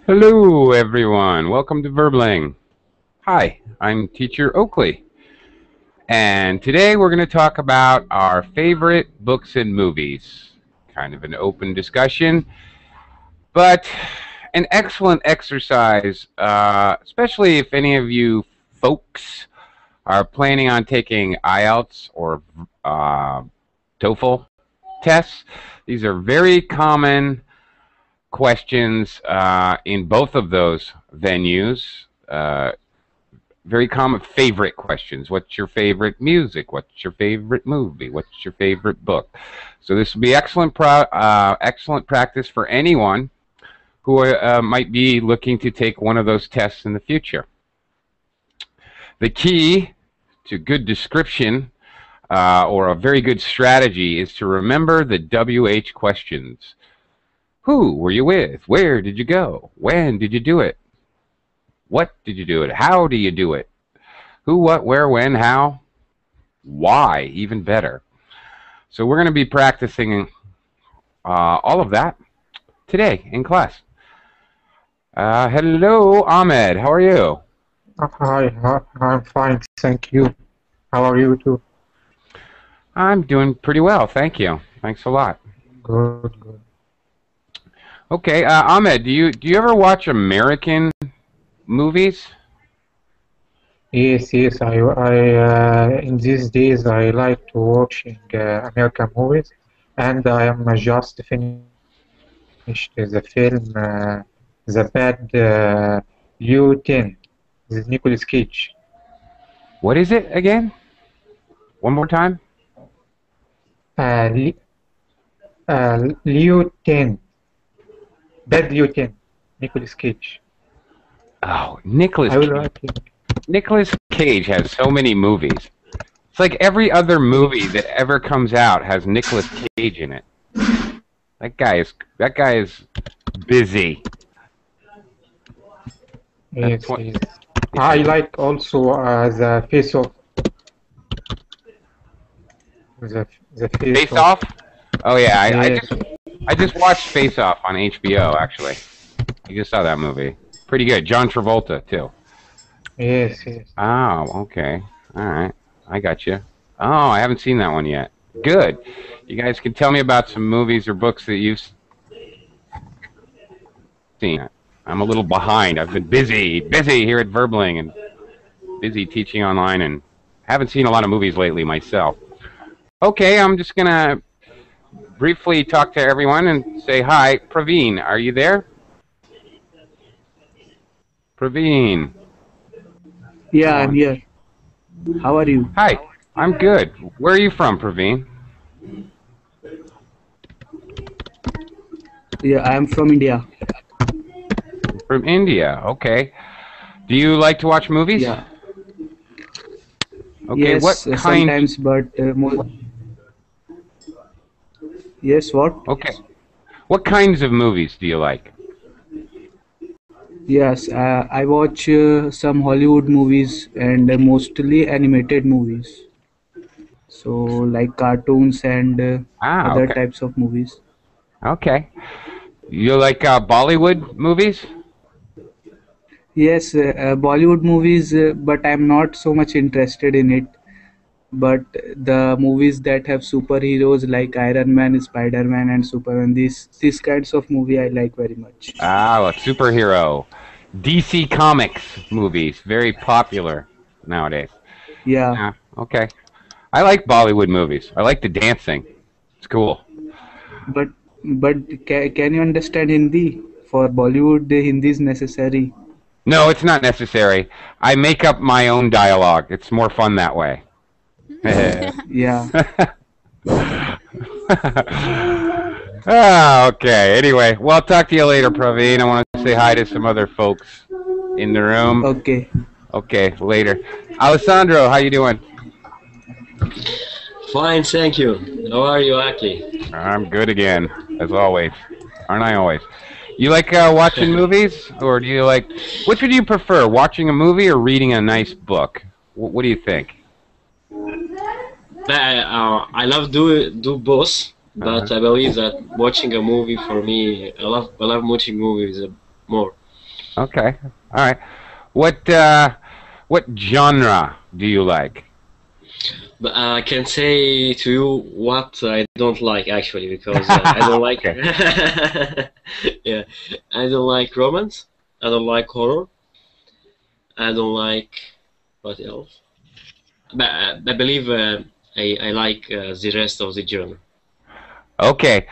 Hello, everyone. Welcome to Verbling. Hi, I'm teacher Oakley. And today we're going to talk about our favorite books and movies. Kind of an open discussion, but an excellent exercise, especially if any of you folks are planning on taking IELTS or TOEFL tests. These are very common questions in both of those venues. Very common favorite questions. What's your favorite music? What's your favorite movie? What's your favorite book? So this will be excellent practice for anyone who might be looking to take one of those tests in the future. The key to good description or a very good strategy is to remember the WH questions. Who were you with? Where did you go? When did you do it? What did you do it? How do you do it? Who, what, where, when, how? Why? Even better. So we're going to be practicing all of that today in class. Hello, Ahmed. How are you? Hi, I'm fine, thank you. How are you too? I'm doing pretty well, thank you. Thanks a lot. Good, good. Okay, Ahmed, do you ever watch American movies? Yes, I in these days I like to watching American movies, and I am just finished the film The Bad Lieutenant with Nicolas Cage. What is it again? One more time? Lieutenant. Bad Lieutenant, Nicolas Cage. Oh, Nicolas I will Cage. write it. Nicolas Cage has so many movies. It's like every other movie that ever comes out has Nicolas Cage in it. That guy is busy. Yes, yes. I like also the Face Off. The Face Off? Oh yeah, Yes. I just watched Face Off on HBO actually. You just saw that movie. Pretty good. John Travolta too. Yes, yes. Oh, okay. All right. I got you. Oh, I haven't seen that one yet. Good. You guys can tell me about some movies or books that you've seen. I'm a little behind. I've been busy here at Verbling and busy teaching online and haven't seen a lot of movies lately myself. Okay, I'm just going to briefly talk to everyone and say hi. Praveen, are you there? Praveen. Yeah, I'm here. How are you? Hi, I'm good. Where are you from, Praveen? Yeah, I am from India. From India, okay. Do you like to watch movies? Yeah. Okay, Yes, what kind? sometimes, but more. Yes, what? Okay. What kinds of movies do you like? Yes, I watch some Hollywood movies and mostly animated movies. So, like cartoons and other Okay. types of movies. Okay. You like Bollywood movies? Yes, Bollywood movies, but I'm not so much interested in it. But the movies that have superheroes like Iron Man, Spider-Man, and Superman, these kinds of movie I like very much. A superhero. DC Comics movies, very popular nowadays. Yeah, Yeah, okay. I like Bollywood movies. I like the dancing. It's cool. but can you understand Hindi? For Bollywood, the Hindi is necessary. No, it's not necessary. I make up my own dialogue. It's more fun that way. Yeah. Okay. Anyway, well, I'll talk to you later, Praveen. I want to say hi to some other folks in the room. Okay. Okay, later. Alessandro, how you doing? Fine, thank you. How are you, Oakley? I'm good again, as always. Aren't I always? You like watching movies, or do you like? Which would you prefer, watching a movie or reading a nice book? What do you think? I love do both, but I believe that watching a movie for me, I love watching movies more. Okay, all right. What genre do you like? But I can say to you what I don't like actually, because I don't like. Yeah, I don't like romance. I don't like horror. I don't like what else. But I believe I like the rest of the genre. Okay.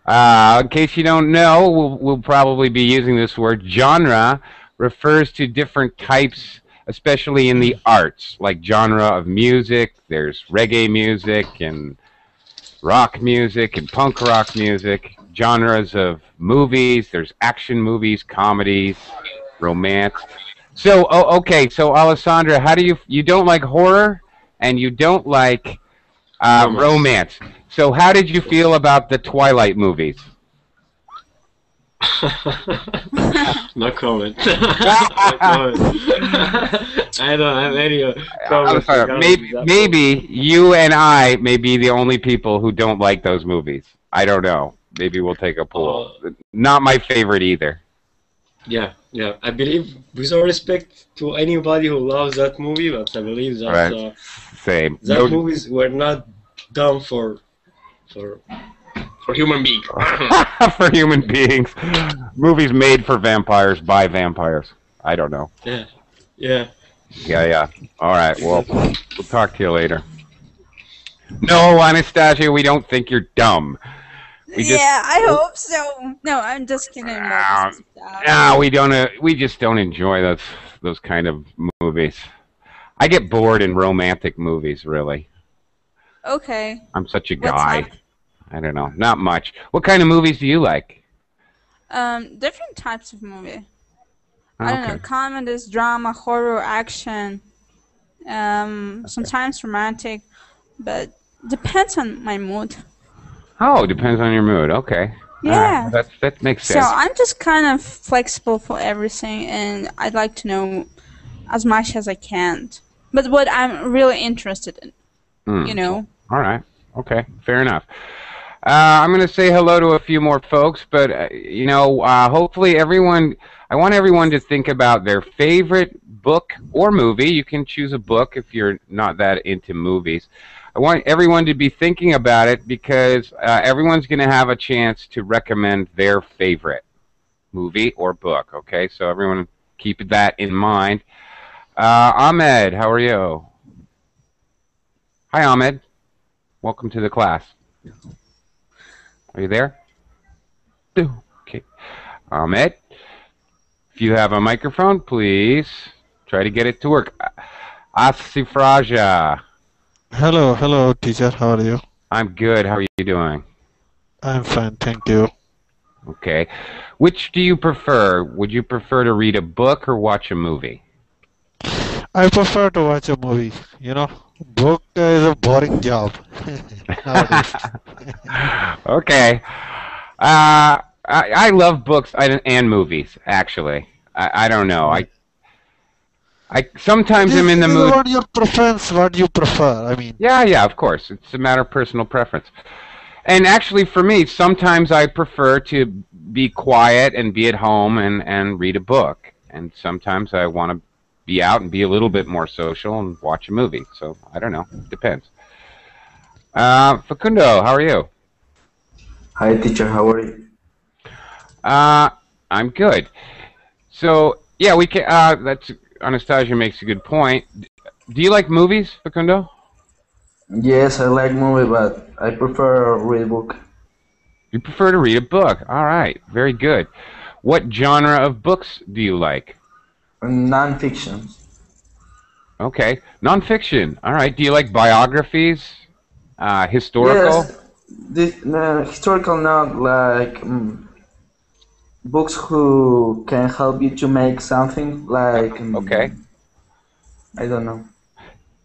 In case you don't know, we'll probably be using this word. Genre refers to different types, especially in the arts, like genre of music. There's reggae music and rock music and punk rock music. Genres of movies. There's action movies, comedies, romance. So, okay. So, Alessandra, how do you don't like horror and you don't like romance. So how did you feel about the Twilight movies? No comment. No comment. I don't have any comments. Maybe you and I may be the only people who don't like those movies. I don't know. Maybe we'll take a poll. Not my favorite either. Yeah. I believe, with all respect to anybody who loves that movie, but I believe that same. That movies were not done for human beings. For human beings. Movies made for vampires by vampires. I don't know. Yeah. All right. Well, we'll talk to you later. No, Anastasia, we don't think you're dumb. I hope so. No, I'm just kidding. No, we don't. We just don't enjoy those kind of movies. I get bored in romantic movies, really. Okay. I'm such a guy. I don't know. Not much. What kind of movies do you like? Different types of movie. I don't know. Comedies, drama, horror, action. Sometimes romantic, but depends on my mood. Oh, depends on your mood. Okay. Yeah. That makes sense. So I'm just kind of flexible for everything, and I'd like to know as much as I can. But what I'm really interested in, you know. All right. Okay. Fair enough. I'm going to say hello to a few more folks, but, hopefully I want everyone to think about their favorite book or movie. You can choose a book if you're not that into movies. I want everyone to be thinking about it because everyone's going to have a chance to recommend their favorite movie or book, okay? So everyone keep that in mind. Ahmed, how are you? Hi, Ahmed. Welcome to the class. Are you there? Okay. Ahmed, if you have a microphone, please try to get it to work. Asifraja. Hello, teacher. How are you? I'm good. How are you doing? I'm fine, thank you. Okay. Which do you prefer? Would you prefer to read a book or watch a movie? I prefer to watch a movie. Book is a boring job nowadays. Okay. I love books and movies, actually. I don't know. I sometimes am in the mood. What your preference? What do you prefer? I mean. Yeah, of course. It's a matter of personal preference. And actually, for me, sometimes I prefer to be quiet and be at home and read a book. And sometimes I want to be out and be a little bit more social and watch a movie. So I don't know. It depends. Facundo, how are you? Hi, teacher. How are you? I'm good. So yeah, we can. That's Anastasia makes a good point. Do you like movies, Facundo? Yes, I like movie, but I prefer read a book. You prefer to read a book. All right, very good. What genre of books do you like? Non-fiction. Okay, non-fiction. All right. Do you like biographies? Historical? Yes, historical, not like books who can help you to make something like. Okay. I don't know.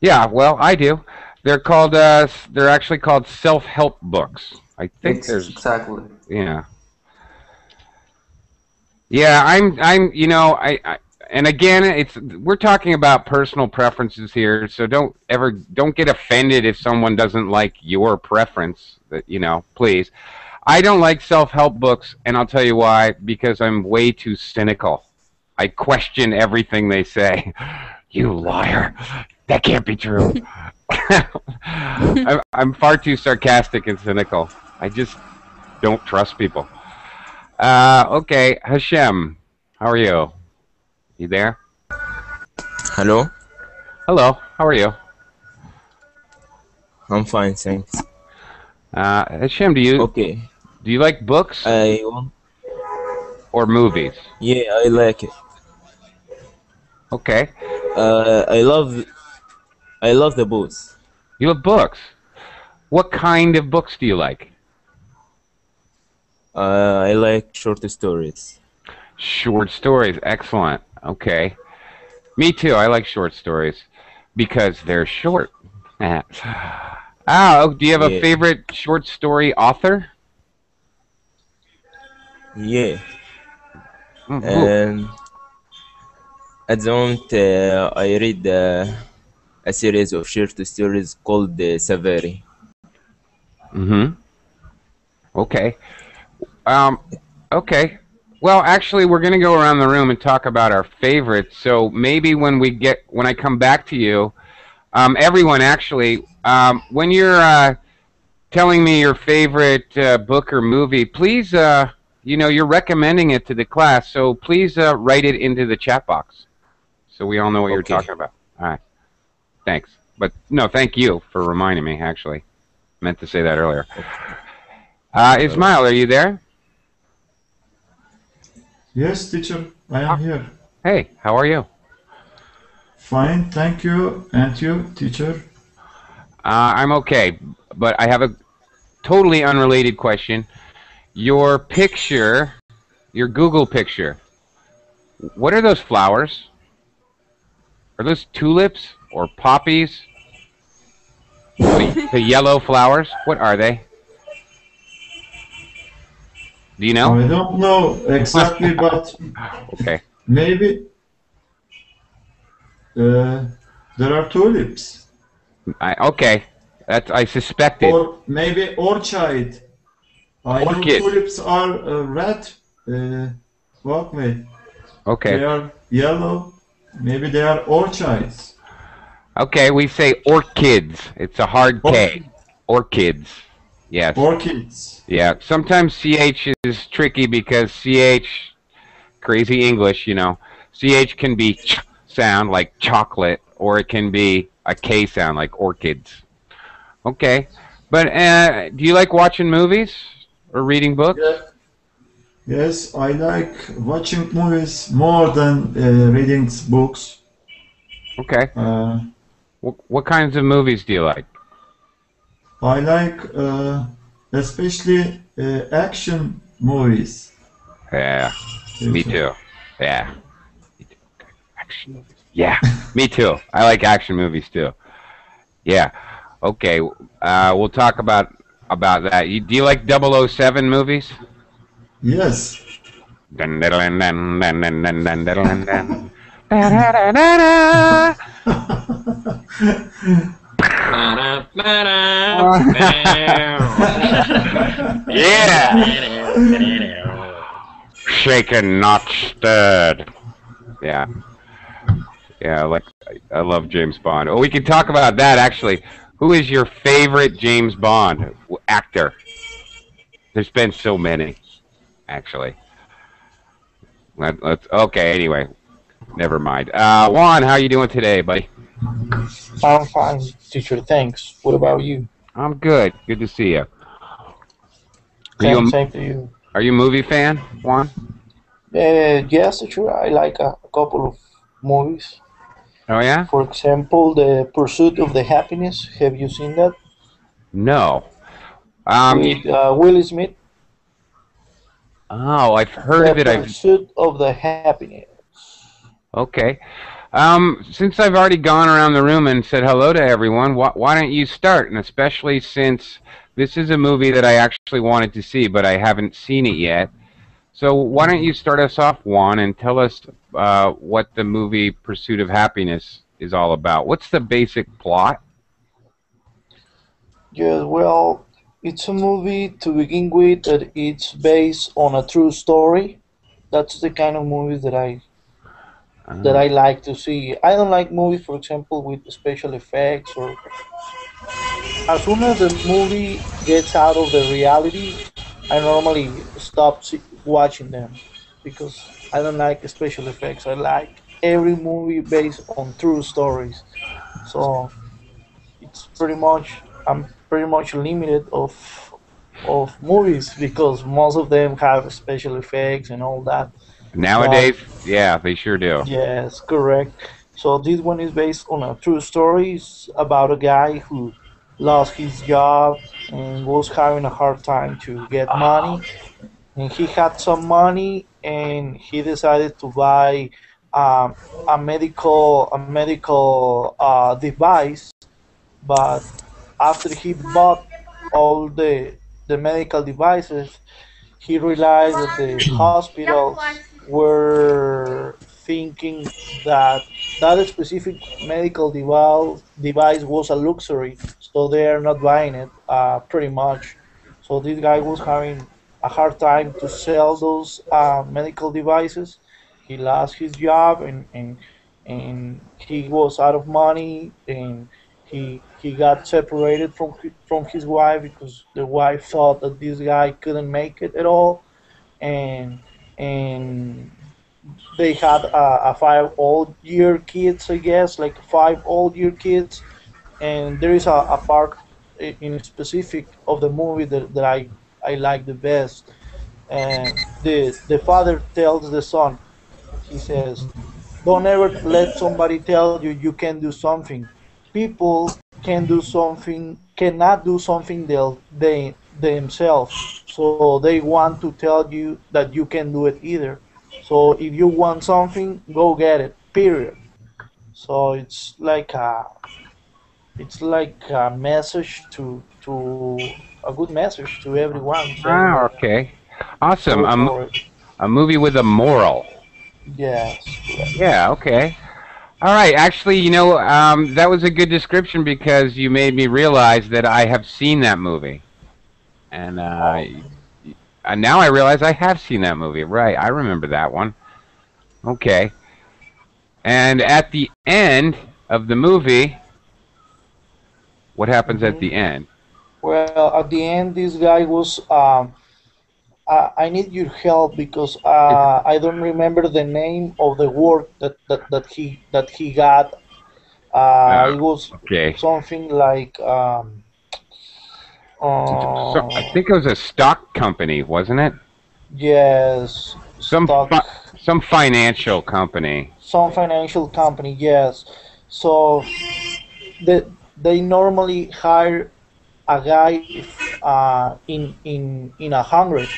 Yeah, well, I do. They're called. They're actually called self-help books. I think there's exactly. Yeah. Yeah, you know, and again, we're talking about personal preferences here, so don't get offended if someone doesn't like your preference. That you know, please. I don't like self-help books, and I'll tell you why. Because I'm way too cynical. I question everything they say. You liar! That can't be true. I'm far too sarcastic and cynical. I just don't trust people. Okay, Hashem, how are you? You there? Hello? Hello, how are you? I'm fine, thanks. Hashem, do you like books or movies? Yeah, I like it. Okay. I love the books. You love books. What kind of books do you like? I like short stories. Short stories, excellent. Okay. Me too, I like short stories because they're short. Do you have a favorite short story author? Yeah. And at the moment, I read a series of short stories called Savary. Mm-hmm. Okay. Okay. Well, actually, we're going to go around the room and talk about our favorites. So maybe when I come back to you, everyone actually, when you're telling me your favorite book or movie, please, you know, you're recommending it to the class, so please write it into the chat box so we all know what you're talking about. All right. Thanks. But no, thank you for reminding me, actually. Meant to say that earlier. Ismail, are you there? Yes, teacher, I am here. Hey, how are you? Fine, thank you. And you, teacher? I'm okay, but I have a totally unrelated question. Your picture, your Google picture, what are those flowers? Are those tulips or poppies? The yellow flowers? What are they? Do you know? I don't know exactly, but okay. Maybe there are tulips. Okay, I suspected. Or maybe orchid. I know tulips are red. Wait. Okay. They are yellow. Maybe they are orchids. Okay, we say orchids. It's a hard K. Orchids. Yes. Orchids. Yeah. Sometimes CH is tricky because CH, crazy English, you know. CH can be ch sound like chocolate, or it can be a K sound like orchids. Okay. But do you like watching movies or reading books? Yeah. Yes, I like watching movies more than reading books. Okay. What kinds of movies do you like? I like especially action movies. Yeah, me too. Yeah. Action movies. Yeah, me too. I like action movies too. Yeah. Okay. We'll talk about that. Do you like 007 movies? Yes. Yeah. Shaken, not stirred. Yeah. Yeah, like I love James Bond. Oh, we can talk about that actually. Who is your favorite James Bond actor? There's been so many, actually. Okay, anyway. Never mind. Juan, how are you doing today, buddy? I'm fine, teacher. Thanks. What about you? I'm good. Good to see you. Same to you. Are you a movie fan, Juan? Yes, teacher. I like a couple of movies. Oh, yeah? For example, The Pursuit of the Happiness. Have you seen that? No. With Will Smith. Oh, I've heard of it. The Pursuit of the Happiness. Okay. Since I've already gone around the room and said hello to everyone, why don't you start? And especially since this is a movie that I actually wanted to see, but I haven't seen it yet. So why don't you start us off, Juan, and tell us what the movie Pursuit of Happiness is all about? What's the basic plot? Yeah, well, it's a movie to begin with that it's based on a true story. That's the kind of movies that I like to see. I don't like movies, for example, with special effects or as soon as the movie gets out of the reality, I normally stop watching them because I don't like special effects. I like every movie based on true stories. So it's pretty much I'm pretty much limited of movies because most of them have special effects and all that. But Nowadays, yeah, they sure do. yes, correct. So this one is based on a true story. It's about a guy who lost his job and was having a hard time to get money. And he had some money, and he decided to buy a medical device. But after he bought all the medical devices, he realized that the hospitals were thinking that that specific medical device was a luxury, so they are not buying it pretty much. So this guy was having a hard time to sell those medical devices. He lost his job and he was out of money and he got separated from his wife because the wife thought that this guy couldn't make it at all and and they had a 5 old year kids, I guess, like 5 old year kids. And there is a part in specific of the movie that I like the best. And the father tells the son, he says, "Don't ever let somebody tell you you can do something. People cannot do something themselves. So they want to tell you that you can do it either. So if you want something, go get it. Period." So it's like a message to a good message to everyone. Saying Ah, that okay. Awesome. go for it. A movie with a moral. Yes, correct. Yeah, okay. All right. Actually, that was a good description because you made me realize that I have seen that movie. And now I realize I have seen that movie. Right. I remember that one. Okay. And at the end of the movie, what happens at hmm the end? Well, at the end, this guy was. I need your help because I don't remember the name of the work that he got. Uh, It was okay. something like So I uh, think it was a stock company, wasn't it? yes, Some stock, some financial company. some financial company. Yes, so they normally hire a guy in 100.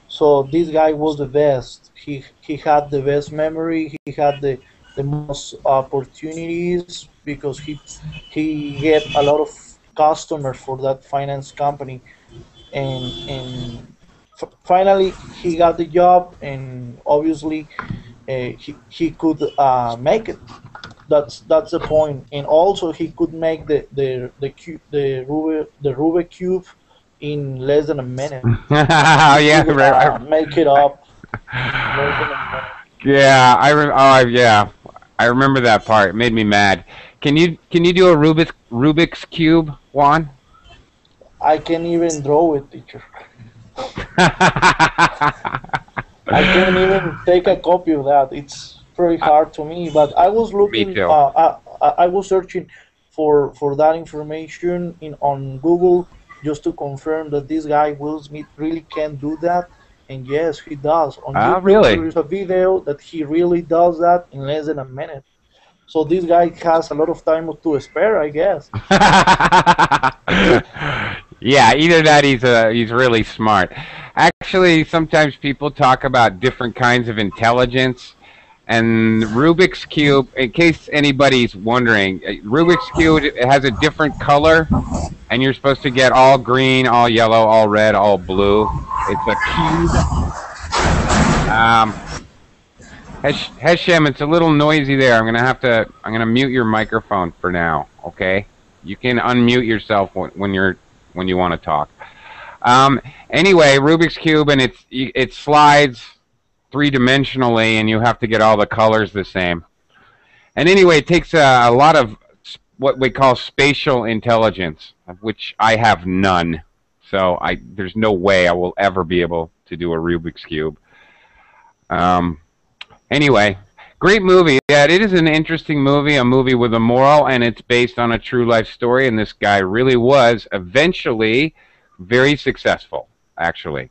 So this guy was the best. He had the best memory. He had the most opportunities because he get a lot of customers for that finance company. And finally he got the job, and obviously he could make it. That's the point. And also he could make the Rubik cube in less than a minute. Oh He yeah, could make it up less than a minute. yeah. Yeah. I remember that part. It made me mad. Can you do a Rubik's cube, Juan? I can't even draw it, teacher. I can't even take a copy of that. It's very hard to me. But I was Me looking, too. I was searching for that information on Google just to confirm that this guy Will Smith really can do that. And yes, he does. On Ah, YouTube, there really? is a video that he really does that in less than a minute. So this guy has a lot of time to spare, I guess. Yeah, either that he's really smart. Actually, sometimes people talk about different kinds of intelligence, and Rubik's cube. In case anybody's wondering, Rubik's cube, it has a different color, and you're supposed to get all green, all yellow, all red, all blue. It's a cube. Hashem, it's a little noisy there. I'm gonna mute your microphone for now. Okay, you can unmute yourself when you want to talk. Anyway, Rubik's Cube, and it slides three-dimensionally, and you have to get all the colors the same. And anyway, it takes a lot of what we call spatial intelligence, of which I have none. So there's no way I will ever be able to do a Rubik's Cube. Anyway, great movie. Yeah, it is an interesting movie, a movie with a moral, and it's based on a true life story, and this guy really was eventually very successful, actually.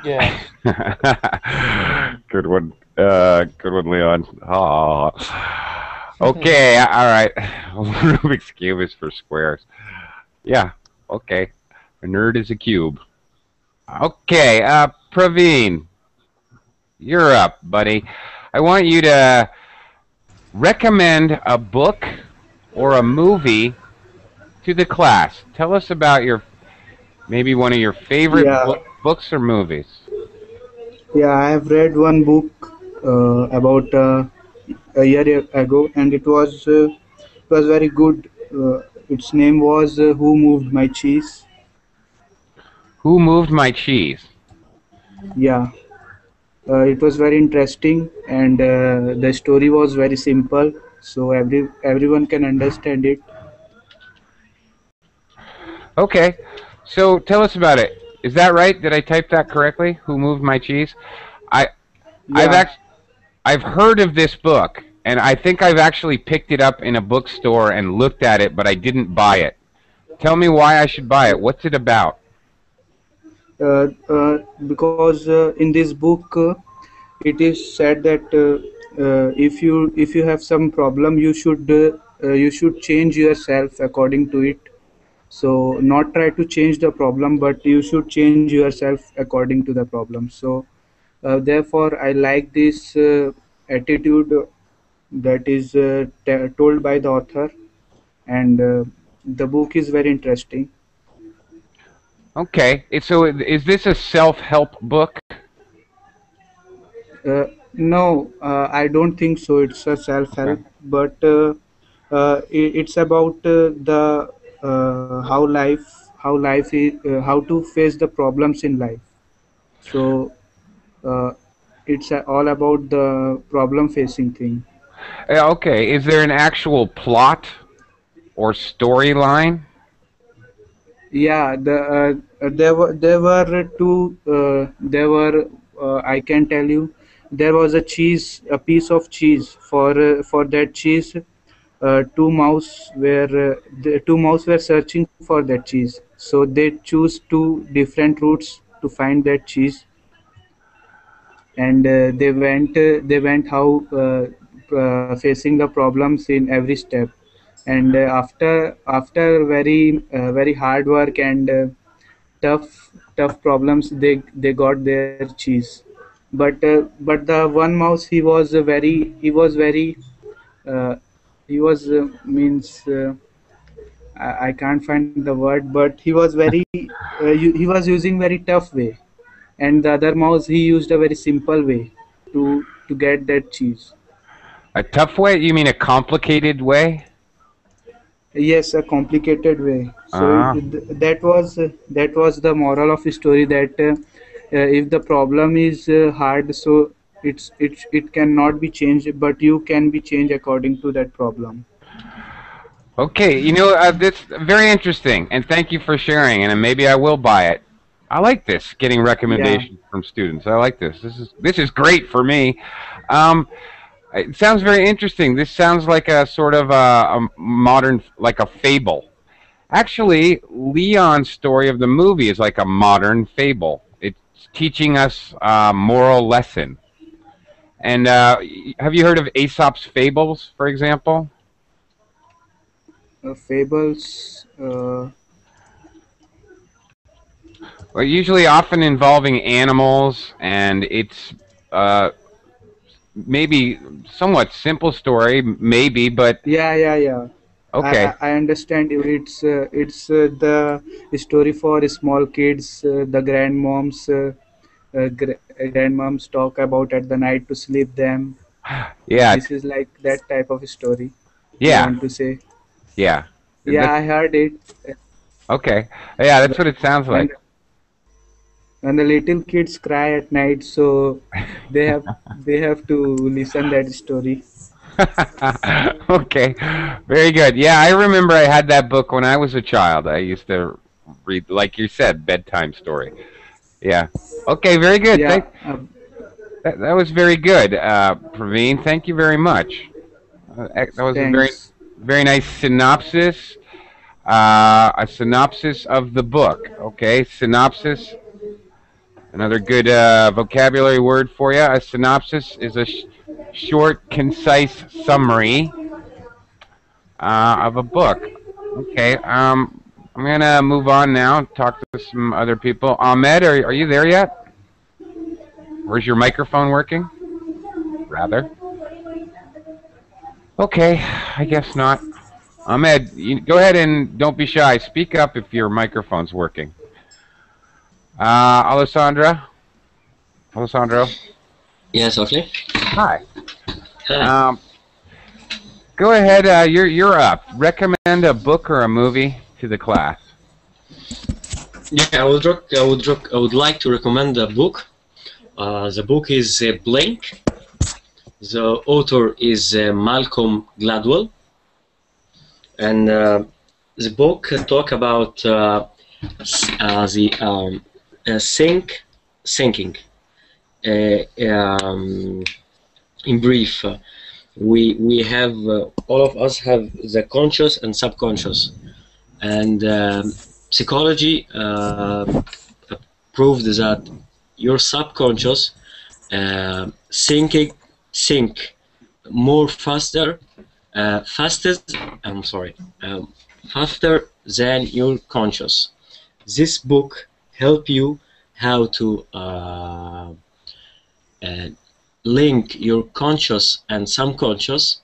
Yeah. Good one, Leon. Oh. Okay, all right. Rubik's Cube is for squares. Yeah, okay. A nerd is a cube. Okay, Praveen, you're up, buddy. I want you to recommend a book or a movie to the class. Tell us about maybe one of your favorite books or movies. Yeah, I have read one book about a year ago, and it was very good. Its name was Who Moved My Cheese? Who Moved My Cheese? Yeah, it was very interesting, and the story was very simple, so everyone can understand it. Okay, so tell us about it. Is that right? Did I type that correctly? Who Moved My Cheese? I've heard of this book, and I think I've actually picked it up in a bookstore and looked at it, but I didn't buy it. Tell me why I should buy it. What's it about? Because in this book, it is said that if you have some problem, you should change yourself according to it. So not try to change the problem, but you should change yourself according to the problem. So therefore, I like this attitude that is told by the author, and the book is very interesting. Okay, so is this a self-help book? No, I don't think so. It's a self-help, but it's about how life is, how to face the problems in life. So it's all about the problem-facing thing. Okay, is there an actual plot or storyline? Yeah, there were two. I can tell you, there was a piece of cheese. For that cheese, two mouse were searching for that cheese. So they choose two different routes to find that cheese, and they went how facing the problems in every step. And after very hard work and tough problems, they got their cheese. But the one mouse, he was very means I can't find the word, but he was very he was using very tough way, and the other mouse, he used a very simple way to get that cheese. A tough way? You mean a complicated way? Yes, a complicated way. So that was the moral of the story, that if the problem is hard, so it cannot be changed, but you can be changed according to that problem. Okay, that's very interesting, and thank you for sharing. And maybe I will buy it. I like this, getting recommendations from students. I like this. This is great for me. It sounds very interesting. This sounds like a sort of a modern, like a fable. Actually, Leon's story of the movie is like a modern fable. It's teaching us a moral lesson. And have you heard of Aesop's fables, for example? Fables. Well, usually often involving animals, and it's maybe somewhat simple story, maybe, but yeah. Okay. I understand you. It's the story for small kids, the grandmoms, grandmoms talk about at the night to sleep them. Yeah, This is like that type of story you yeah, want to say. yeah. Yeah, That's I heard it. okay. Yeah, that's what it sounds And like. and the little kids cry at night, so they have they have to listen that story. Okay, very good. Yeah, I remember I had that book when I was a child. I used to read, like you said, bedtime story. Yeah. Okay, very good. Yeah, That was very good, Praveen. Thank you very much. That was a thanks. very nice synopsis. A synopsis of the book. Okay, synopsis. Another good vocabulary word for you. A synopsis is a short, concise summary of a book. Okay. I'm gonna move on now. Talk to some other people. Ahmed, are you there yet? Where's your microphone working? Rather. Okay, I guess not. Ahmed, go ahead and don't be shy. Speak up if your microphone's working. Alessandro. Yes, Oakley. Hi. Hi. Go ahead. You're up. Recommend a book or a movie to the class. Yeah, I would like to recommend a book. The book is Blink. The author is Malcolm Gladwell, and the book talk about the thinking. In brief, we have all of us have the conscious and subconscious, and psychology proved that your subconscious think more faster than your conscious. This book help you how to link your conscious and subconscious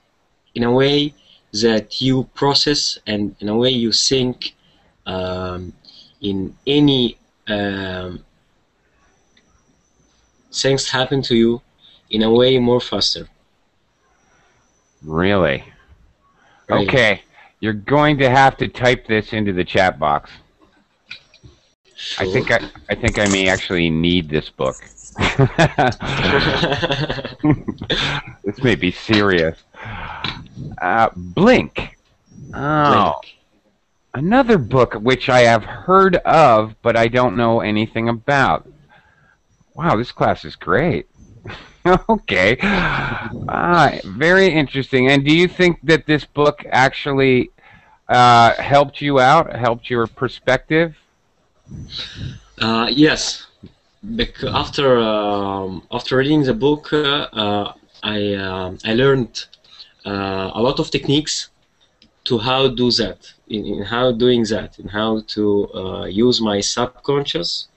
in a way that you process and in a way you think in any things happen to you in a way more faster. Really? Okay. You're going to have to type this into the chat box. Sure. I think I may actually need this book. This may be serious. Blink. Oh. Blink. Another book which I have heard of, but I don't know anything about. Wow, this class is great. Okay. Very interesting. And do you think that this book actually helped you out, helped your perspective? Yes. After reading the book, I learned a lot of techniques to how do that, in how doing that, in how to use my subconscious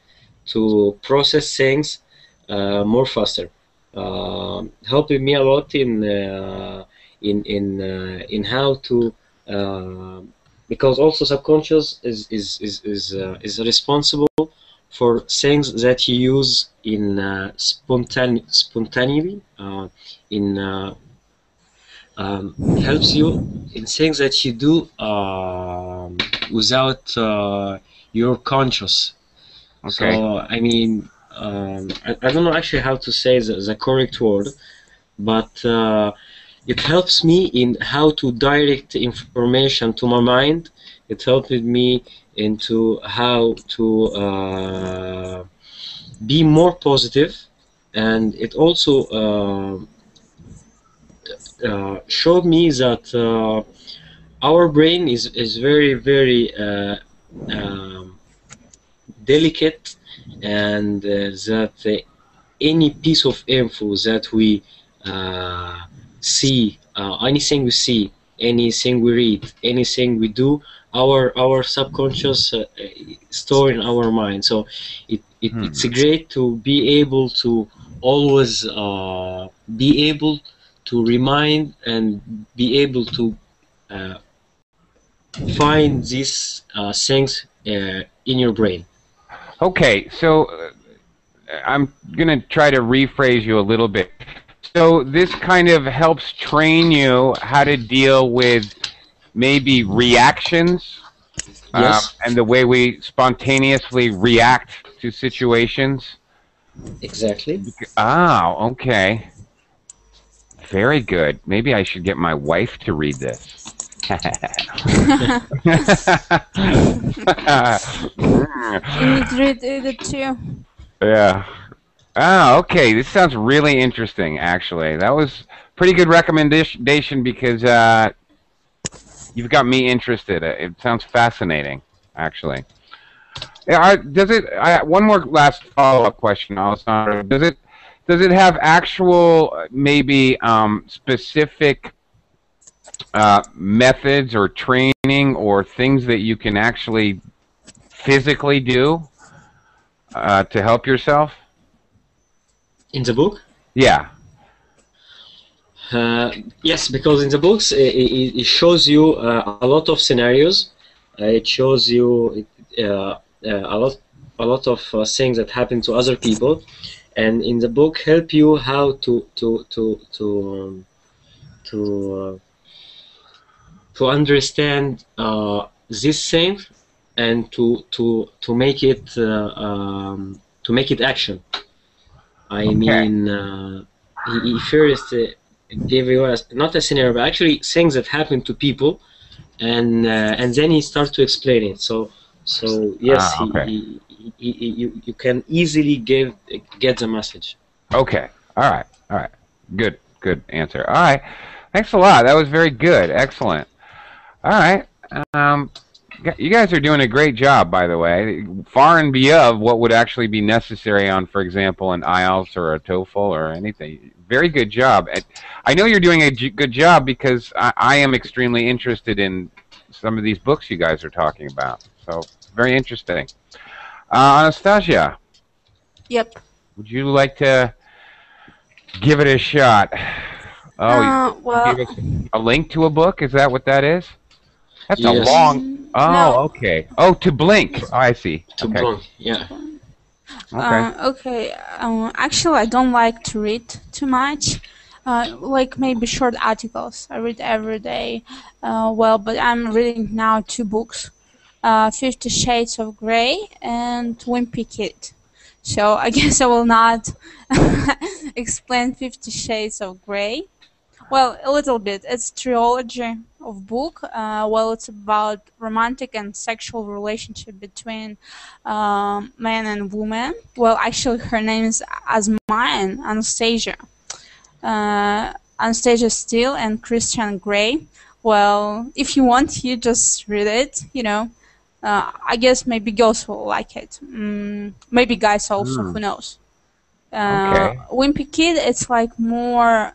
to process things more faster, helping me a lot in how to because also subconscious is responsible for things that you use in spontaneity, helps you in things that you do without your conscious. Okay. So I mean, I don't know actually how to say the correct word, but it helps me in how to direct information to my mind. It helped me into how to be more positive, and it also showed me that our brain is very delicate, and that any piece of info that we see, anything we see, anything we read, anything we do, our subconscious store in our mind. So it's great to be able to always be able to remind and be able to find these things in your brain. Okay, so I'm gonna try to rephrase you a little bit. So this kind of helps train you how to deal with maybe reactions, Yes. and the way we spontaneously react to situations. Exactly. Oh, okay. Very good. Maybe I should get my wife to read this. You need to read it too. Yeah. Oh, okay. This sounds really interesting, actually. That was pretty good recommendation because you've got me interested. It sounds fascinating, actually. Yeah, one more last follow-up question, Alessandro. Does it have actual, maybe specific methods or training or things that you can actually physically do to help yourself? In the book? Yeah. Yes, because in the books it shows you a lot of scenarios. It shows you a lot of things that happen to other people, and in the book help you how to understand this thing and to make it action. I mean, he first gave you not a scenario, but actually things that happen to people, and then he starts to explain it. So yes, you can easily get the message. Okay. All right. Good answer. All right. Thanks a lot. That was very good. Excellent. All right. You guys are doing a great job, by the way. Far and beyond what would actually be necessary on, for example, an IELTS or a TOEFL or anything. Very good job. I know you're doing a good job because I am extremely interested in some of these books you guys are talking about. So, very interesting. Anastasia. Yep. Would you like to give it a shot? Oh, well, give us a link to a book? Is that what that is? That's Yes. a long... Oh, No. okay. Oh, to blink. Oh, I see. To Okay. blink, yeah. Okay. Actually, I don't like to read too much. Like maybe short articles. I read every day. But I'm reading now 2 books. 50 Shades of Grey and Wimpy Kid. So I guess I will not explain 50 Shades of Grey. Well, a little bit. It's trilogy of book. It's about romantic and sexual relationship between man and woman. Well, actually, her name is as mine, Anastasia. Anastasia Steele and Christian Grey. Well, if you want, you just read it. I guess maybe girls will like it. Maybe guys also. Who knows? Okay. Wimpy Kid. It's like more.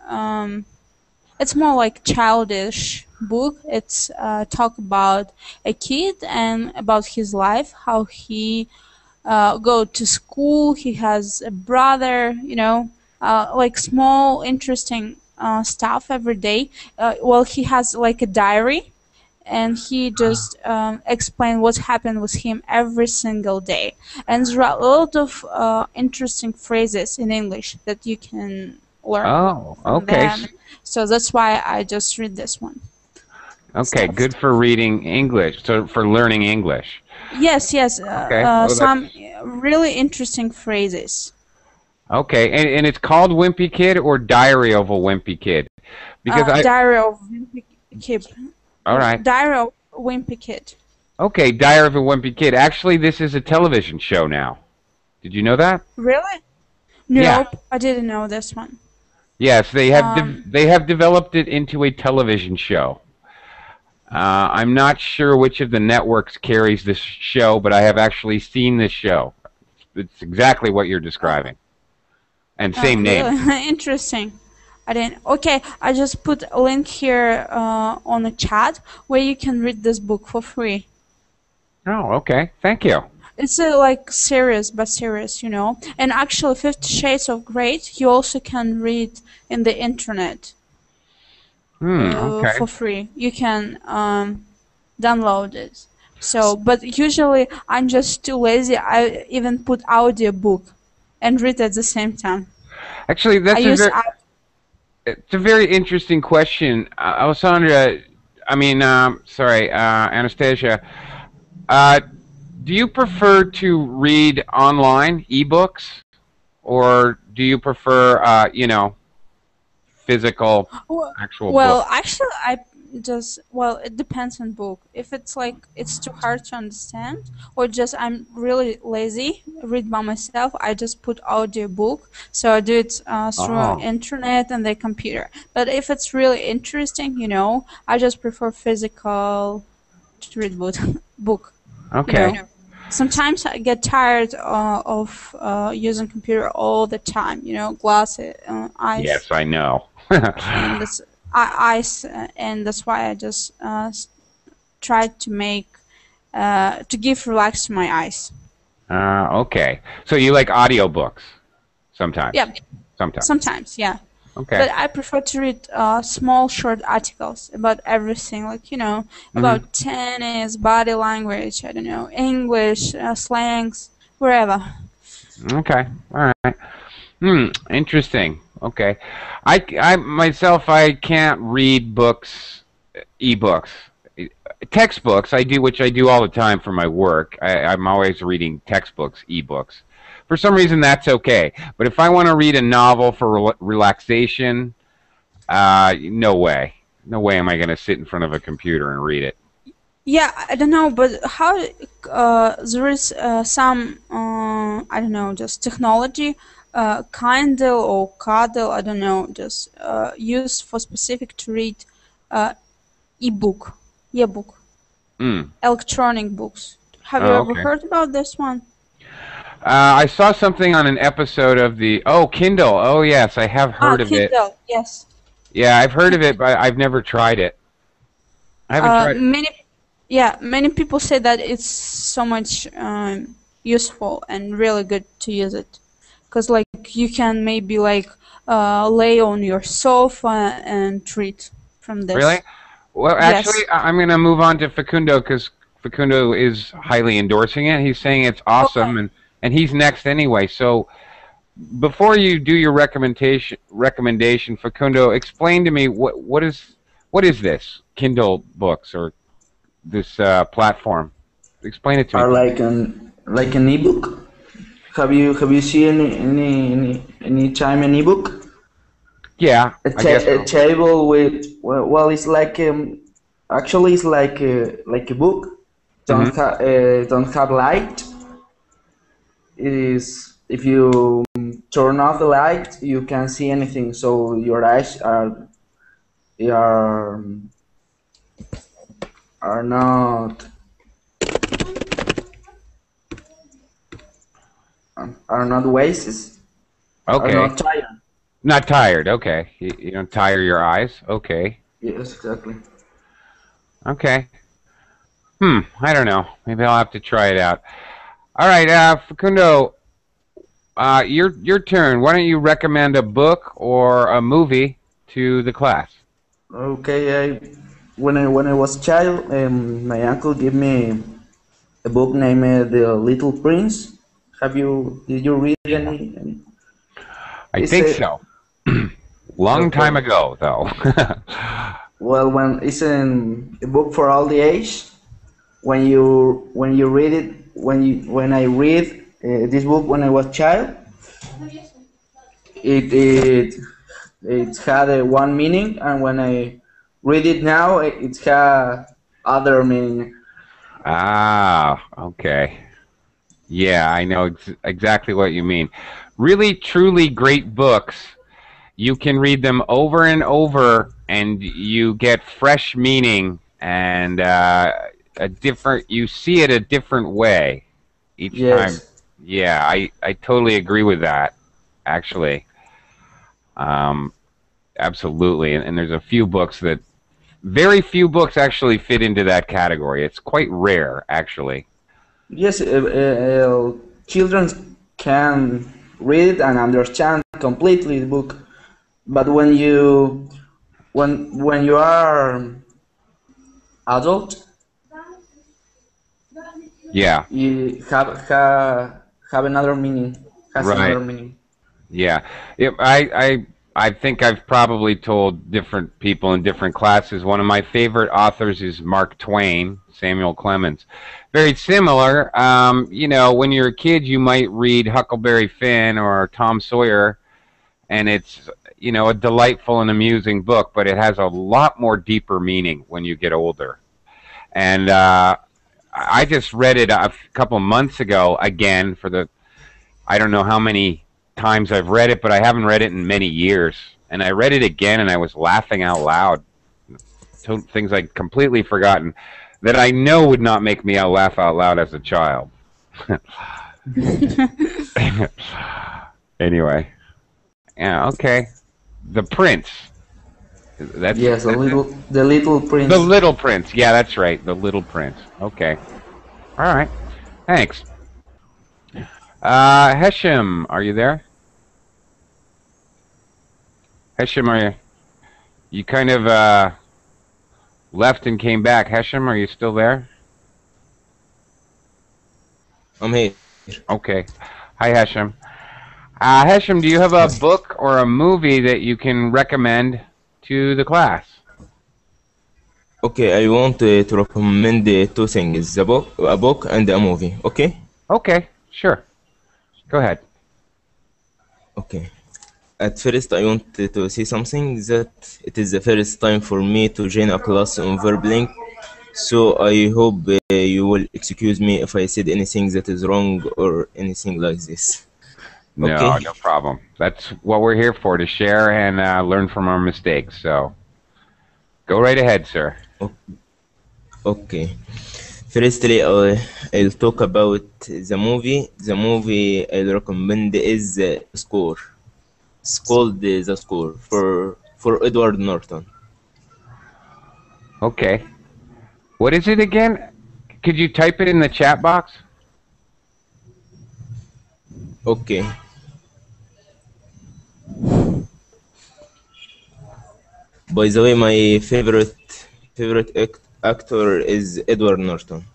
It's more like childish book. It's talk about a kid and about his life, how he go to school. He has a brother. Like small interesting stuff every day. He has like a diary, and he just explain what happened with him every single day. And there are a lot of interesting phrases in English that you can learn. Oh, from okay. them. So that's why I just read this one. Okay, good for reading English, so for learning English. Yes. Okay. Well, Some really interesting phrases. Okay, and it's called Wimpy Kid or Diary of a Wimpy Kid? Because Diary of Wimpy Kid. All right. Diary of Wimpy Kid. Okay, Diary of a Wimpy Kid. Actually, this is a television show now. Did you know that? Really? Nope, Yeah. I didn't know this one. Yes, they have developed it into a television show. I'm not sure which of the networks carries this show, but I have actually seen this show. It's exactly what you're describing. And same name. Really? Interesting. I didn't. Okay, I just put a link here on the chat where you can read this book for free. Oh, okay. Thank you. It's like serious, but serious, And actually, 50 Shades of Grey, you also can read in the internet Okay. for free. You can download it. So, but usually I'm just too lazy. I even put audiobook and read at the same time. Actually, I use it's a very interesting question, Alessandra. I mean, sorry, Anastasia. Do you prefer to read online ebooks, or do you prefer, physical, actual Well, books? actually, it depends on book. If it's like it's too hard to understand, or just I'm really lazy, read by myself, I just put audio book. So I do it through Oh, internet and the computer. But if it's really interesting, I just prefer physical to read book. book. okay. Sometimes I get tired of using computer all the time. Glasses, eyes. Yes, I know. And eyes, and that's why I just try to make to give relax to my eyes. Okay. So you like audiobooks sometimes? Yeah, Sometimes. sometimes, yeah. Okay. But I prefer to read small, short articles about everything, like about tennis, body language, I don't know, English, slangs, wherever. Okay. All right. Interesting. Okay. I myself, I can't read books, ebooks. Textbooks, which I do all the time for my work. I'm always reading textbooks, ebooks. For some reason, that's okay. But if I want to read a novel for relaxation, no way. No way am I going to sit in front of a computer and read it. Yeah, I don't know, but how there is some I don't know, just technology, Kindle or Kindle, I don't know, just used for specific to read ebook, Mm. electronic books. Have you Oh, ever okay. heard about this one? I saw something on an episode of Kindle. Oh, yes, I have heard of it. Kindle, yes. Yeah, I've heard of it, but I've never tried it. I haven't tried it. Many people say that it's so much useful and really good to use it, because like you can maybe like lay on your sofa and read from this. Really? Well, Yes. actually, I'm going to move on to Facundo because Facundo is highly endorsing it. He's saying it's awesome, and he's next anyway. So before you do your recommendation, Facundo, explain to me what is this Kindle books or this platform? Explain it to me. Are like an ebook. Have you seen any time an ebook? Yeah, I guess so. A table with well, it's like actually it's like a book. Don't have light. It is if you turn off the light, you can't see anything. So your eyes are not wasted. Okay. Are not tired. Not tired. Okay. You don't tire your eyes. Okay. Yes, exactly. Okay. I don't know. Maybe I'll have to try it out. All right, Facundo, your turn. Why don't you recommend a book or a movie to the class? Okay, when I was a child, my uncle gave me a book named The Little Prince. Did you read any? I think so. Long time ago, though. Well, when it's a book for all the age, when you read it, when I read this book when I was a child, it had one meaning, and when I read it now, it had other meaning. Ah, okay. Yeah, I know exactly what you mean. Really, truly great books. You can read them over and over, and you get fresh meaning and you see it a different way each time. Yeah, I totally agree with that, actually. Absolutely. And there's very few books actually fit into that category. It's quite rare, actually. Yes, children can read and understand completely the book, but when you are adult, yeah, you have another meaning, has another meaning. Yeah. I think I've probably told different people in different classes. One of my favorite authors is Mark Twain, Samuel Clemens. Very similar. You know, when you're a kid, you might read Huckleberry Finn or Tom Sawyer, and it's, you know, a delightful and amusing book, but it has a lot more deeper meaning when you get older. And I just read it a couple months ago again for the, I don't know how many times I've read it, but I haven't read it in many years. And I read it again, and I was laughing out loud. Things I'd completely forgotten that I know would not make me laugh out loud as a child. Anyway, yeah, okay. The Prince. That's, yes, the little prince. The Little Prince. Yeah, that's right. The Little Prince. Okay. All right. Thanks. Hashem, are you there? Hashem, are you kind of left and came back. Hashem, are you still there? I'm here. Okay. Hi, Hashem. Hashem, do you have a book or a movie that you can recommend to the class? Okay, I want to recommend two things: a book and a movie. Okay. Okay, sure. Go ahead. Okay. At first, I want to say something that it is the first time for me to join a class on Verblink, so I hope you will excuse me if I said anything that is wrong or anything like this. No, Okay. no problem. That's what we're here for, to share and learn from our mistakes. So, go right ahead, sir. Okay. Firstly, I'll talk about the movie. The movie I'll recommend is Score. It's called The Score for Edward Norton. Okay. What is it again? Could you type it in the chat box? Okay. By the way, my favorite actor is Edward Norton.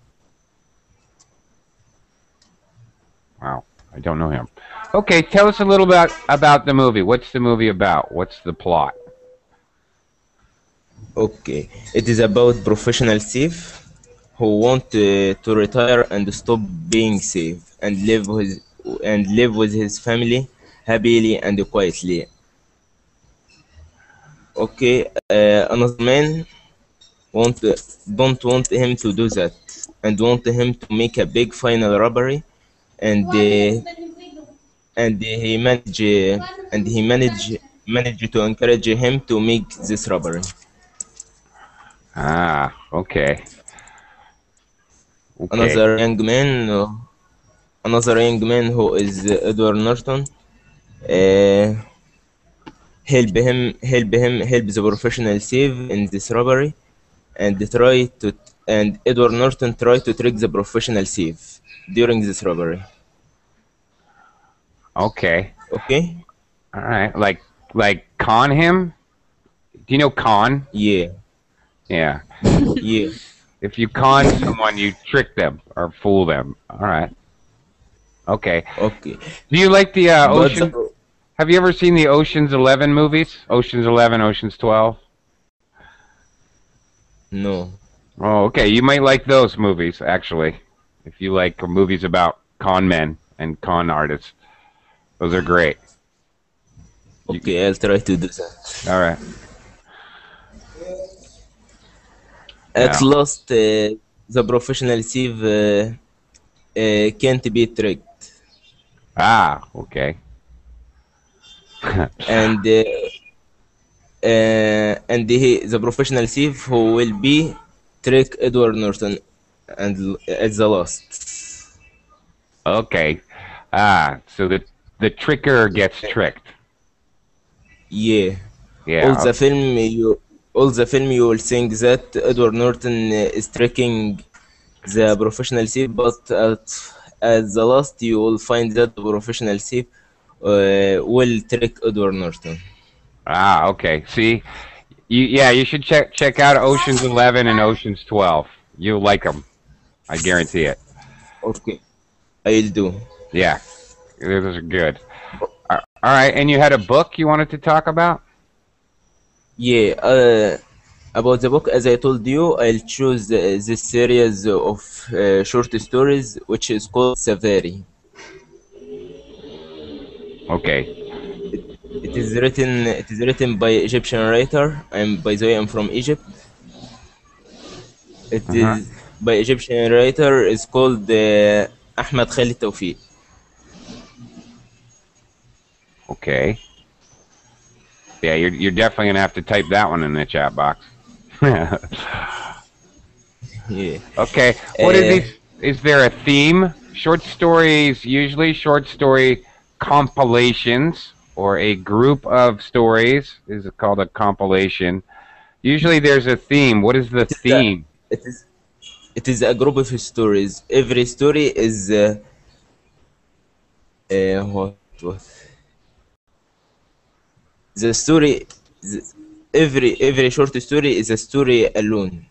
Wow, I don't know him. Okay, tell us a little bit about the movie. What's the movie about? What's the plot? Okay, it is about professional thief who want to retire and stop being thief and live with his family happily and quietly. Okay, another man don't want him to do that and want him to make a big final robbery, and he managed to encourage him to make this robbery. Ah, okay. Another young man who is Edward Norton help the professional thief in this robbery, and Edward Norton try to trick the professional thief during this robbery. Okay. Okay. All right. Like con him? Do you know con? Yeah. Yeah. Yeah. If you con someone, you trick them or fool them. All right. Okay. Okay. Do you like the Ocean? Have you ever seen the Ocean's 11 movies? Ocean's 11, Ocean's 12? No. Oh, okay. You might like those movies, actually. If you like movies about con men and con artists. Those are great. Okay, I'll try to do that. All right. At last, the professional thief can't be tricked. Ah, okay. and the professional thief who will be trick Edward Norton and at the last. Okay. Ah, so the tricker gets tricked. Yeah. Yeah. All the film you will think that Edward Norton is tricking the professional thief, but at the last you will find that the professional thief will trick Edward Norton. Ah, okay. See, you should check out Ocean's 11 and Ocean's 12. You'll like them. I guarantee it. Okay, I'll do. Yeah. Those are good. All right, and you had a book you wanted to talk about? Yeah, about the book, as I told you, I'll choose this series of short stories, which is called Savary. Okay. It is written by Egyptian writer. By the way, I'm from Egypt. It is by Egyptian writer. It's called Ahmed Khalid Tawfiq. Okay. Yeah, you're definitely gonna have to type that one in the chat box. Yeah. Okay. What is these? Is there a theme? Short stories, usually short story compilations, or a group of stories is called a compilation. Usually there's a theme. What is the theme? It is a group of stories. Every story is what? The story, every short story is a story alone.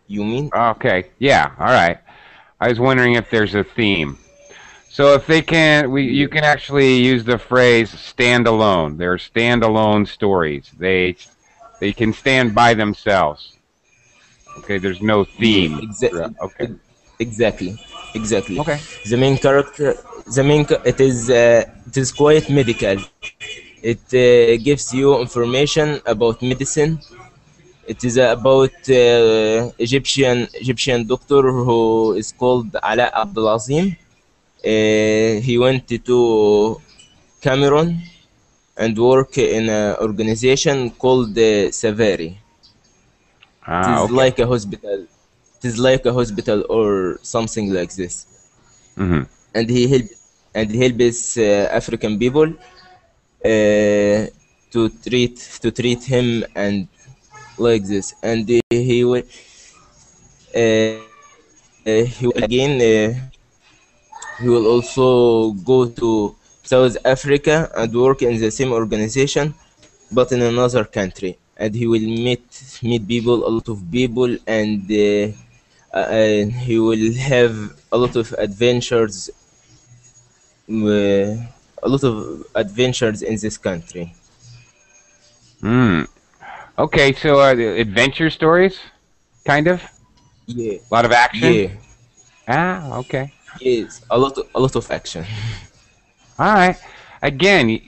You mean? Okay. Yeah. All right. I was wondering if there's a theme. So if they can, you can actually use the phrase "stand alone." They're standalone stories. They can stand by themselves. Okay. There's no theme. Okay. Exactly. Okay. The main character, it is quite medical. It gives you information about medicine. It is about Egyptian doctor who is called Ala Abdulazim. He went to Cameroon and work in an organization called Savary. It is like a hospital. It is like a hospital or something like this. Mm-hmm. And he helps African people to treat him and like this. And he will he will also go to South Africa and work in the same organization, but in another country. And he will meet people, a lot of people, and he will have a lot of adventures. A lot of adventures in this country. Okay, so adventure stories, kind of. Yeah. A lot of action. Yeah. Okay. Yes, a lot of action. All right. Again,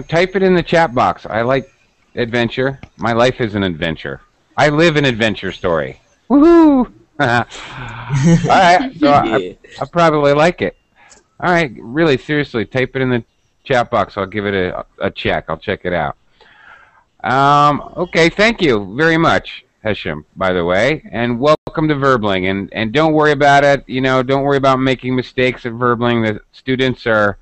type it in the chat box. I like adventure. My life is an adventure. I live an adventure story. Woohoo! All right. So I probably like it. All right. Really, seriously, type it in the chat box. I'll give it a check. I'll check it out. Okay. Thank you very much, Hashem, by the way, and welcome to Verbling. And don't worry about it. Don't worry about making mistakes at Verbling. The students are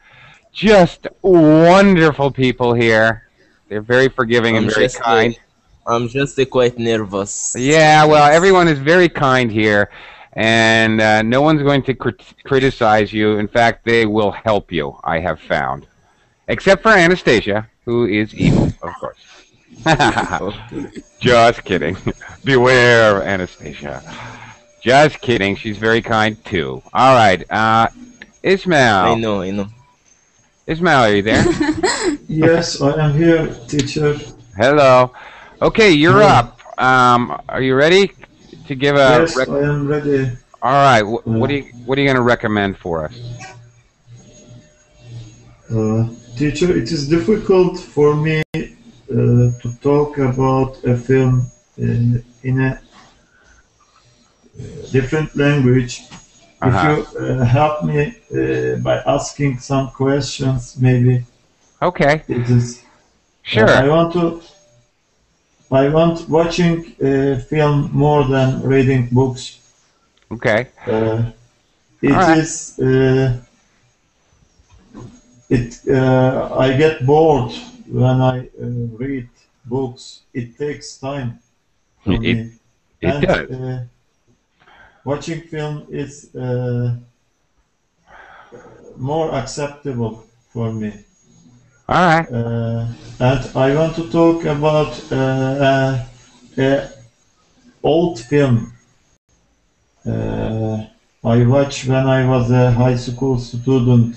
just wonderful people here. They're very forgiving and very kind. I'm just quite nervous. Yeah, well, everyone is very kind here, and no one's going to criticize you. In fact, they will help you, I have found. Except for Anastasia, who is evil, of course. Just kidding. Beware, Anastasia. Just kidding. She's very kind, too. All right. Ismail. I know. Ismail, are you there? Yes, I am here, teacher. Hello. Okay, you're up. Are you ready to give a? Yes, I am ready. All right. What are you going to recommend for us? Teacher, it is difficult for me to talk about a film in a different language. If you help me by asking some questions, maybe. Okay. It is. Sure. I want watching film more than reading books. Okay. I get bored when I read books. It takes time for me. It does. Watching film is more acceptable for me. All right. And I want to talk about old film I watched when I was a high school student.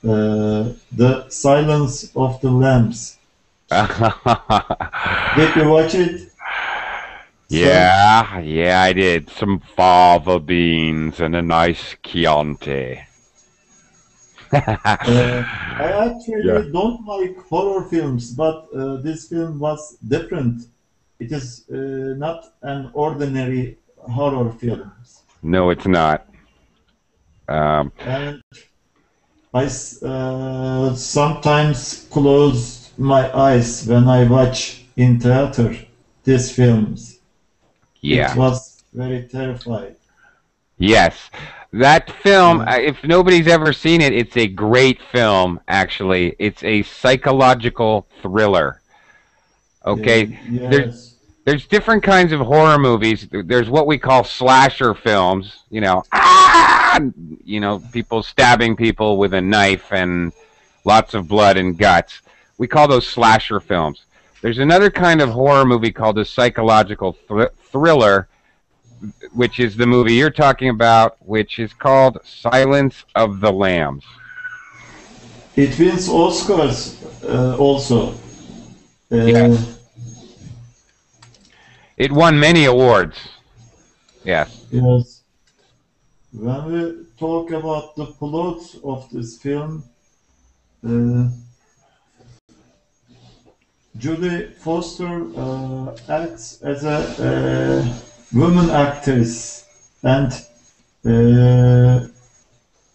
The Silence of the Lambs. Did you watch it? Yeah, yeah, I did. Some fava beans and a nice Chianti. I actually Yeah. don't like horror films, but this film was different. It is not an ordinary horror film. No, it's not. And I sometimes close my eyes when I watch in theater these films. Yeah. It was very terrifying. Yes. That film, if nobody's ever seen it, it's a great film, actually. It's a psychological thriller. Okay? Yes. There's different kinds of horror movies. There's what we call slasher films, people stabbing people with a knife and lots of blood and guts. We call those slasher films. There's another kind of horror movie called a psychological thriller, which is the movie you're talking about, which is called Silence of the Lambs. It wins Oscars also. Yes. It won many awards. Yes. Yes. When we talk about the plot of this film, Julie Foster acts as a woman actress, and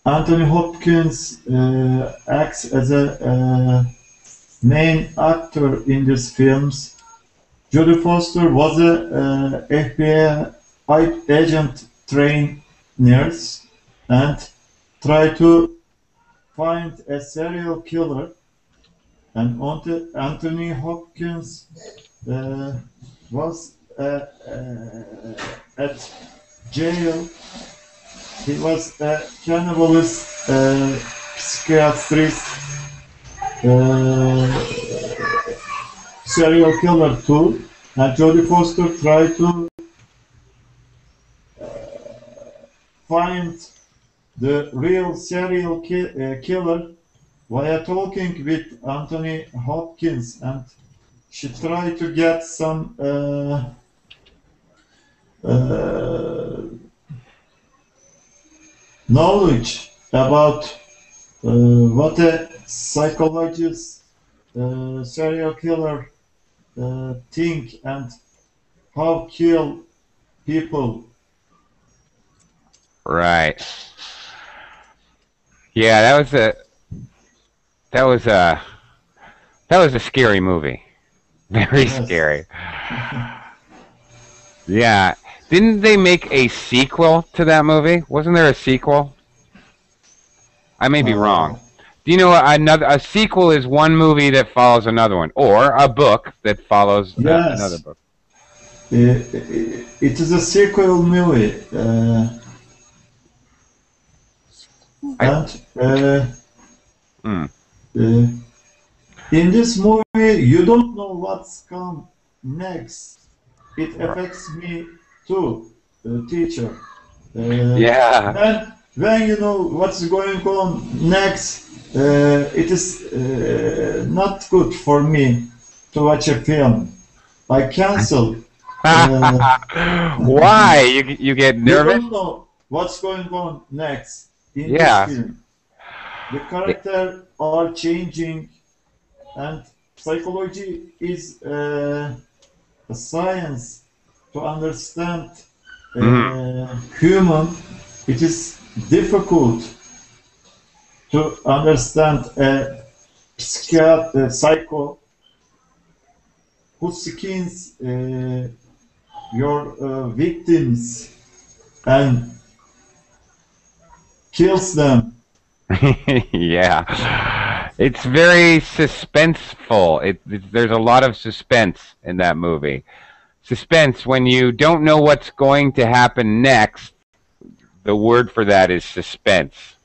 Anthony Hopkins acts as a main actor in these films. Jodie Foster was a FBI agent trained nurse and tried to find a serial killer. And Anthony Hopkins was at jail. He was a cannibalist psychiatrist, serial killer too, and Jodie Foster tried to find the real serial killer via talking with Anthony Hopkins, and she tried to get some knowledge about what a psychologist, serial killer think and how kill people. Right. Yeah, that was a scary movie. Very scary. Yeah. Didn't they make a sequel to that movie? Wasn't there a sequel? I may be wrong. Do you know a sequel is one movie that follows another one, or a book that follows another book? It is a sequel movie. In this movie, you don't know what's come next. It affects me too, teacher. Yeah. When you know what's going on next, it is not good for me to watch a film. I cancel. Why? You get nervous? You don't know what's going on next in this film. The characters are changing, and psychology is a science to understand human. It is difficult to understand a psycho who skins your victims and kills them. Yeah. It's very suspenseful. There's a lot of suspense in that movie. Suspense, when you don't know what's going to happen next, the word for that is suspense.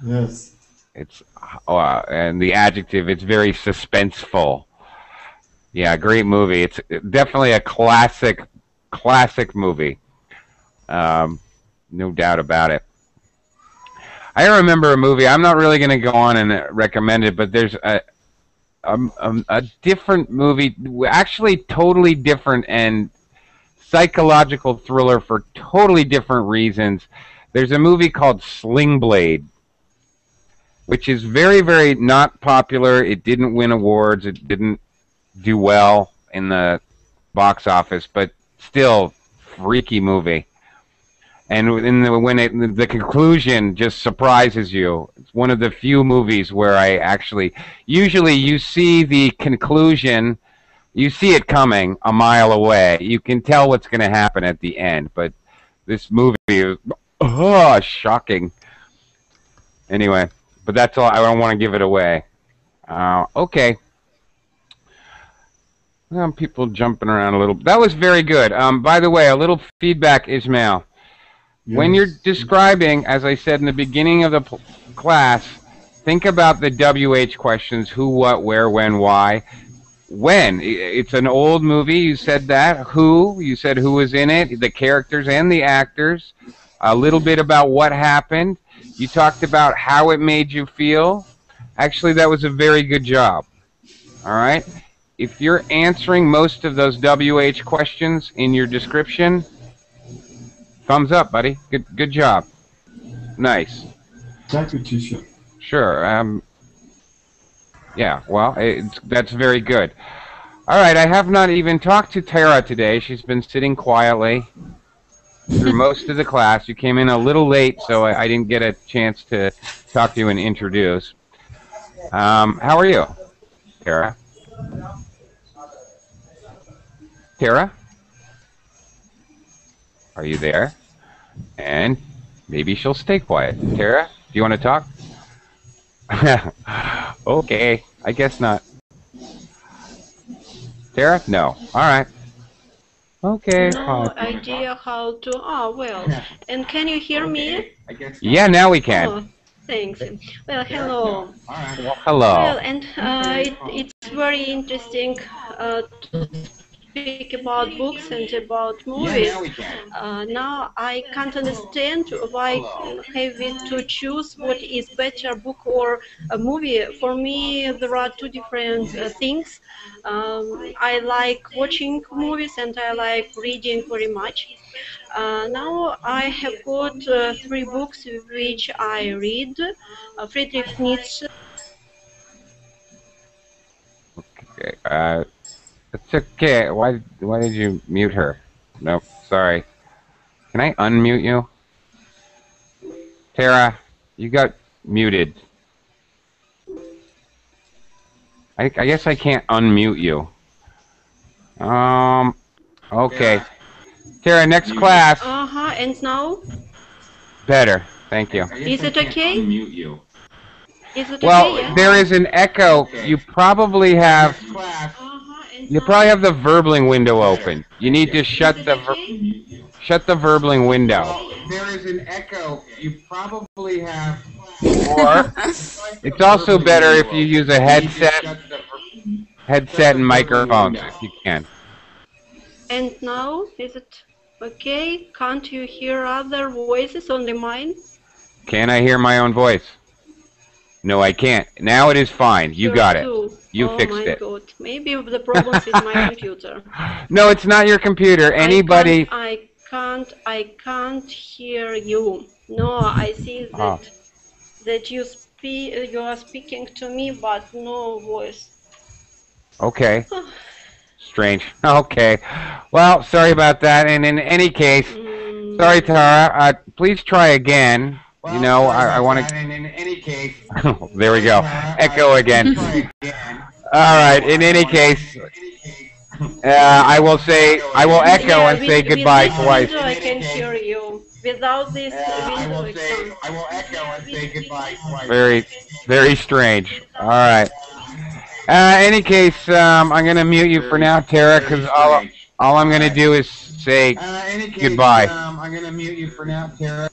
Yes. It's and the adjective, it's very suspenseful. Yeah, great movie. It's definitely a classic movie. No doubt about it. I remember a movie. I'm not really going to go on and recommend it, but there's a different movie, actually totally different and psychological thriller for totally different reasons. There's a movie called Sling Blade, which is very, very not popular. It didn't win awards. It didn't do well in the box office, but still freaky movie. And when the conclusion just surprises you. It's one of the few movies where I actually, usually you see the conclusion, you see it coming a mile away. You can tell what's going to happen at the end, but this movie is shocking. Anyway, but that's all. I don't want to give it away. Okay. People jumping around a little. That was very good. By the way, a little feedback, Ismail. Yes. When you're describing, as I said in the beginning of the class, think about the WH questions: who, what, where, when, why. When? It's an old movie. You said that. Who? You said who was in it, the characters and the actors. A little bit about what happened. You talked about how it made you feel. Actually, that was a very good job. All right? If you're answering most of those WH questions in your description, thumbs up, buddy. Good job. Nice. Thank you, teacher. Sure. Yeah, well, that's very good. All right, I have not even talked to Tara today. She's been sitting quietly through most of the class. You came in a little late, so I didn't get a chance to talk to you and introduce. How are you, Tara? Tara? Are you there? And maybe she'll stay quiet. Tara, do you want to talk? Okay, I guess not. Tara? No. All right. Okay. No idea how to. Oh, well. And can you hear me? Yeah, now we can. Oh, thanks. Well, hello. Well, hello. Well, and it's very interesting to speak about books and about movies. Now I can't understand why have we to choose what is better, book or a movie. For me, there are two different things. I like watching movies and I like reading very much. Now I have got 3 books which I read. Friedrich Nietzsche. Okay. It's okay. Why did you mute her? Nope. Sorry. Can I unmute you? Tara, you got muted. I guess I can't unmute you. Okay. Tara, next class. And now? Better. Thank you. Is it okay? Is it well, okay? Yeah? There is an echo. You probably have. You probably have the Verbling window open. You need to shut the Verbling window. There is an echo. You probably have. Or it's also better if you use a headset and microphones if you can. And now, is it okay? Can't you hear other voices, only mine? Can I hear my own voice? No, I can't. Now it is fine. You got it. You fixed it. Oh my God. Maybe the problem is my computer. No, it's not your computer. Anybody. I can't hear you. No, I see that you are speaking to me, but no voice. Okay. Strange. Okay. Well, sorry about that. And in any case, sorry, Tara. Please try again. Well, you know, I want to. And in any case. There we go. Echo again. All right. In any case, I will echo and say goodbye twice. I can hear you. Without this window, I will echo and say goodbye twice. Very, very strange. All right. Any case, I'm going to mute you for now, Tara, because all I'm going to do is say goodbye. I'm going to mute you for now, Tara.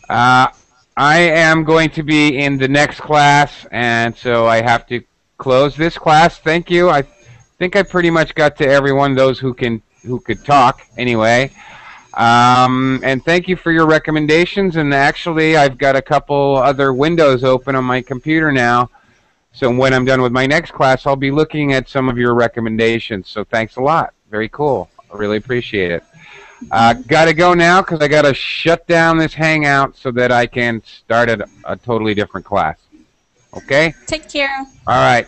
I am going to be in the next class, and so I have to close this class. Thank you. I think I pretty much got to everyone, those who could talk. Anyway, And thank you for your recommendations. And actually, I've got a couple other windows open on my computer now. So when I'm done with my next class, I'll be looking at some of your recommendations. So thanks a lot. Very cool. I really appreciate it. Got to go now because I got to shut down this Hangout so that I can start at a totally different class. Okay? Take care. All right.